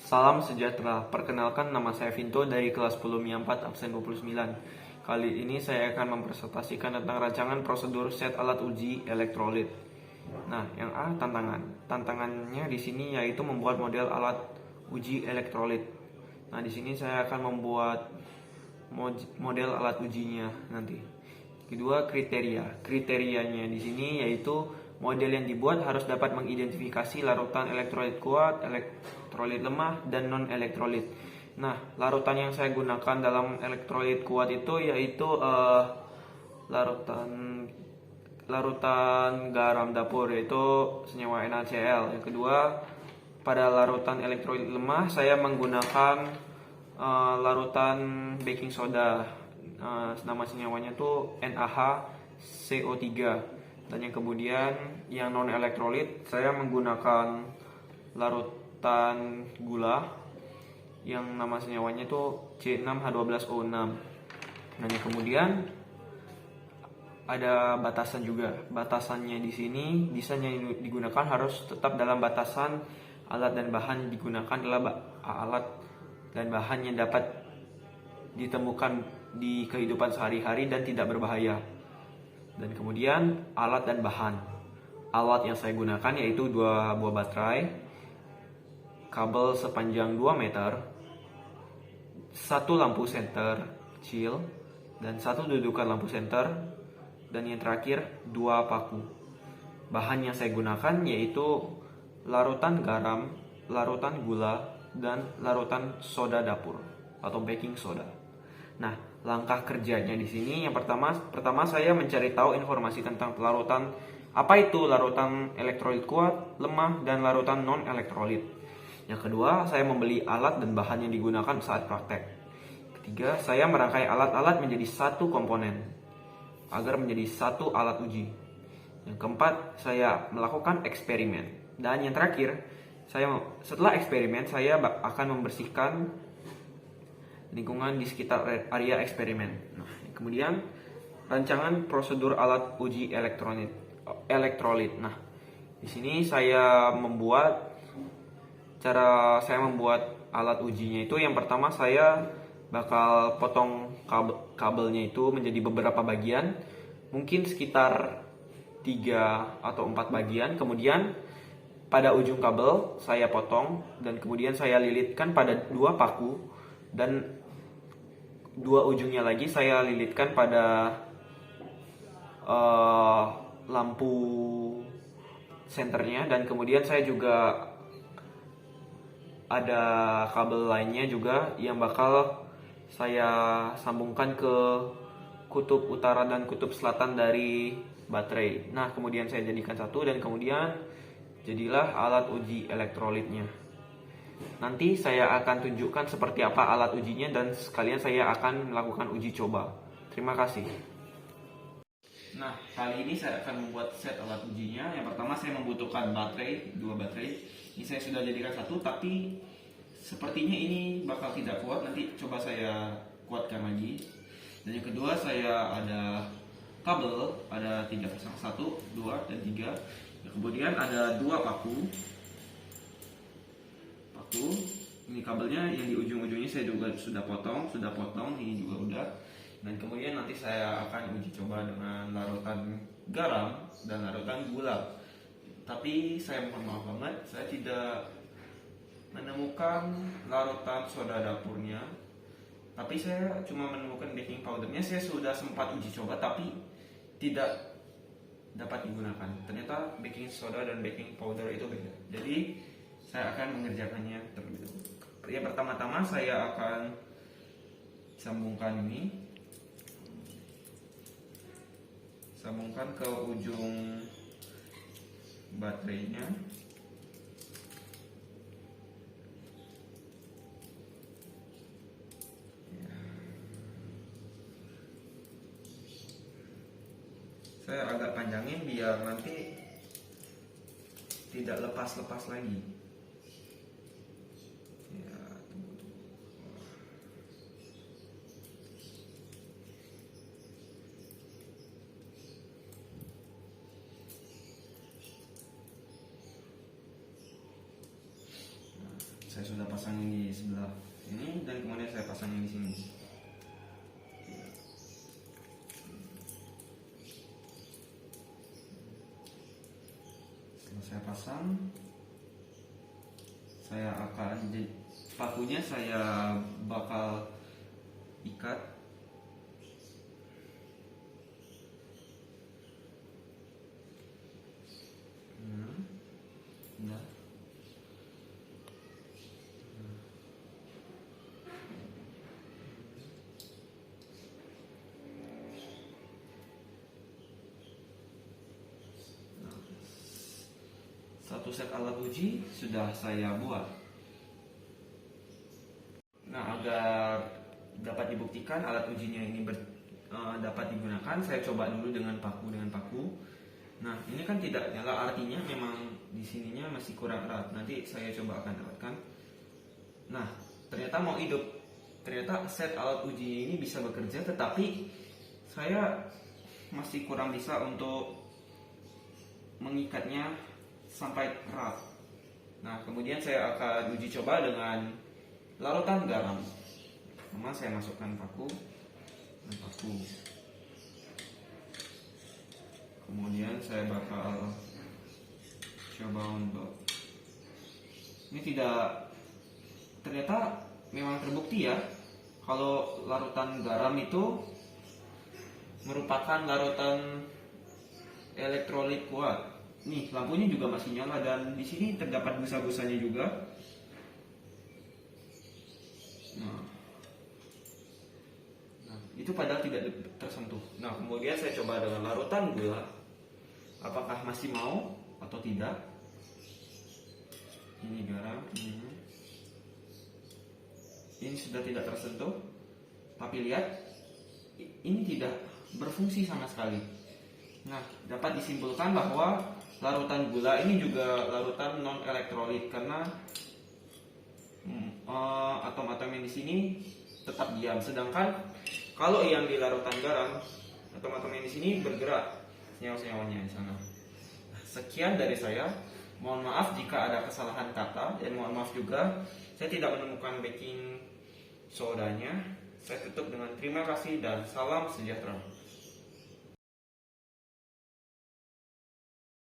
Salam sejahtera, perkenalkan nama saya Vinto dari kelas 10 MIA 4 absen 29. Kali ini saya akan mempresentasikan tentang rancangan prosedur set alat uji elektrolit. Nah, yang A tantangan. Tantangannya di sini yaitu membuat model alat uji elektrolit. Nah, di sini saya akan membuat model alat ujinya nanti. Kedua, kriteria. Kriterianya di sini yaitu model yang dibuat harus dapat mengidentifikasi larutan elektrolit kuat, elektrolit lemah, dan non-elektrolit. Nah, larutan yang saya gunakan dalam elektrolit kuat itu yaitu larutan garam dapur, yaitu senyawa NaCl. Yang kedua, pada larutan elektrolit lemah saya menggunakan larutan baking soda. Nama senyawanya tuh NaHCO3. Dan yang kemudian yang non elektrolit saya menggunakan larutan gula yang nama senyawanya itu C6H12O6. Dan yang kemudian ada batasan juga. Batasannya di sini bisa digunakan harus tetap dalam batasan alat dan bahan digunakan adalah alat dan bahan yang dapat ditemukan di kehidupan sehari-hari dan tidak berbahaya. Dan kemudian alat dan bahan. Alat yang saya gunakan yaitu 2 buah baterai, kabel sepanjang 2 meter, 1 lampu senter kecil, dan 1 dudukan lampu senter, dan yang terakhir 2 paku. Bahan yang saya gunakan yaitu larutan garam, larutan gula, dan larutan soda dapur atau baking soda. Nah, langkah kerjanya di sini yang pertama saya mencari tahu informasi tentang larutan, apa itu larutan elektrolit kuat, lemah, dan larutan non elektrolit. Yang kedua, saya membeli alat dan bahan yang digunakan saat praktek. Ketiga, saya merangkai alat-alat menjadi satu komponen agar menjadi satu alat uji. Yang keempat, saya melakukan eksperimen. Dan yang terakhir, setelah eksperimen saya akan membersihkan lingkungan di sekitar area eksperimen. Nah, kemudian rancangan prosedur alat uji elektrolit. Nah, di sini cara saya membuat alat ujinya itu yang pertama saya bakal potong kabelnya itu menjadi beberapa bagian, mungkin sekitar 3 atau 4 bagian. Kemudian pada ujung kabel saya potong dan kemudian saya lilitkan pada 2 paku, dan 2 ujungnya lagi saya lilitkan pada lampu senternya, dan kemudian saya juga ada kabel lainnya juga yang bakal saya sambungkan ke kutub utara dan kutub selatan dari baterai. Nah, kemudian saya jadikan satu dan kemudian jadilah alat uji elektrolitnya. Nanti saya akan tunjukkan seperti apa alat ujinya dan sekalian saya akan melakukan uji coba. Terima kasih. Nah, kali ini saya akan membuat set alat ujinya. Yang pertama saya membutuhkan baterai, 2 baterai. Ini saya sudah jadikan satu, tapi sepertinya ini bakal tidak kuat. Nanti coba saya kuatkan lagi. Dan yang kedua saya ada kabel, ada 3 pasang, 1, 2, dan 3. Kemudian ada 2 paku. Ini kabelnya yang di ujung-ujungnya saya juga sudah potong, ini juga udah. Dan kemudian nanti saya akan uji coba dengan larutan garam dan larutan gula. Tapi saya mohon maaf banget, saya tidak menemukan larutan soda dapurnya. Tapi saya cuma menemukan baking powdernya. Saya sudah sempat uji coba tapi tidak dapat digunakan. Ternyata baking soda dan baking powder itu beda. Jadi saya akan mengerjakannya terlebih dahulu. Ya, pertama-tama saya akan sambungkan ke ujung baterainya. Saya agak panjangin biar nanti tidak lepas-lepas lagi. Ya, tunggu. saya sudah pasang di sebelah sini dan kemudian saya pasang di sini. Setelah saya pasang, saya akan pakunya saya bakal ikat. Nah. Satu set alat uji sudah saya buat. Nah, agar dapat dibuktikan alat ujinya ini dapat digunakan, saya coba dulu dengan paku. Nah, ini kan tidak nyala, artinya memang di sininya masih kurang erat. Nanti saya coba akan dapatkan. Nah, ternyata mau hidup. Ternyata set alat uji ini bisa bekerja, tetapi saya masih kurang bisa untuk mengikatnya sampai erat. Nah, kemudian saya akan uji coba dengan larutan garam. Pertama saya masukkan paku. Kemudian saya bakal coba untuk ini ternyata memang terbukti ya, kalau larutan garam itu merupakan larutan elektrolit kuat. Nih, lampunya juga masih nyala dan di sini terdapat busa-busanya juga. Nah, itu padahal tidak tersentuh. Nah, kemudian saya coba dengan larutan gula. Apakah masih mau atau tidak? Ini garam. Ini sudah tidak tersentuh. Tapi lihat, ini tidak berfungsi sama sekali. Nah, dapat disimpulkan bahwa larutan gula ini juga larutan non elektrolit karena atom-atom yang di sini tetap diam. Sedangkan kalau yang di larutan garam, atom-atom yang di sini bergerak, senyawa-senyawanya di sana. Sekian dari saya. Mohon maaf jika ada kesalahan kata dan mohon maaf juga saya tidak menemukan baking sodanya. Saya tutup dengan terima kasih dan salam sejahtera.